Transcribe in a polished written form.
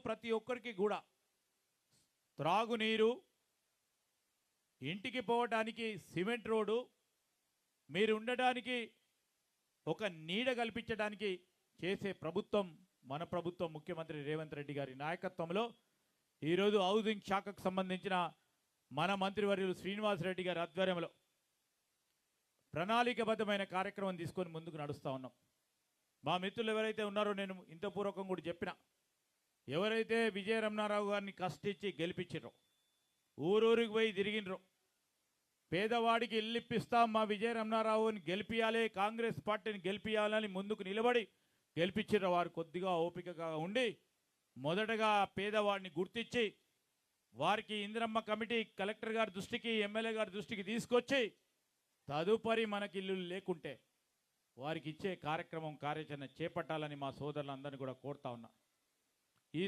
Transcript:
ప్రతి ఒక్కరికి కూడా త్రాగునీరు, ఇంటికి పోవడానికి సిమెంట్ రోడ్డు, మీరు ఉండడానికి ఒక నీడ కల్పించడానికి చేసే ప్రభుత్వం మన ప్రభుత్వం. ముఖ్యమంత్రి రేవంత్ రెడ్డి గారి నాయకత్వంలో ఈరోజు హౌసింగ్ శాఖకు సంబంధించిన మన మంత్రివర్యులు శ్రీనివాసరెడ్డి గారి ఆధ్వర్యంలో ప్రణాళికబద్ధమైన కార్యక్రమం తీసుకొని ముందుకు నడుస్తూ ఉన్నాం. మా మిత్రులు ఎవరైతే ఉన్నారో నేను ఇంత పూర్వకం కూడా చెప్పిన, ఎవరైతే విజయ రమణారావు గారిని కష్టించి గెలిపించారో, ఊరూరికి పోయి తిరిగినరో, పేదవాడికి ఇల్లు ఇప్పిస్తాం, మా విజయ రమణారావుని గెలిపియాలి, కాంగ్రెస్ పార్టీని గెలిపియాలని ముందుకు నిలబడి గెలిపించారో వారు కొద్దిగా ఓపికగా ఉండి మొదటగా పేదవాడిని గుర్తించి వారికి ఇందిరమ్మ కమిటీ కలెక్టర్ గారి దృష్టికి, ఎమ్మెల్యే గారి దృష్టికి తీసుకొచ్చి తదుపరి మనకి ఇల్లు లేకుంటే వారికి ఇచ్చే కార్యక్రమం, కార్యాచరణ చేపట్టాలని మా సోదరులందరినీ కూడా కోరుతా ఉన్నా.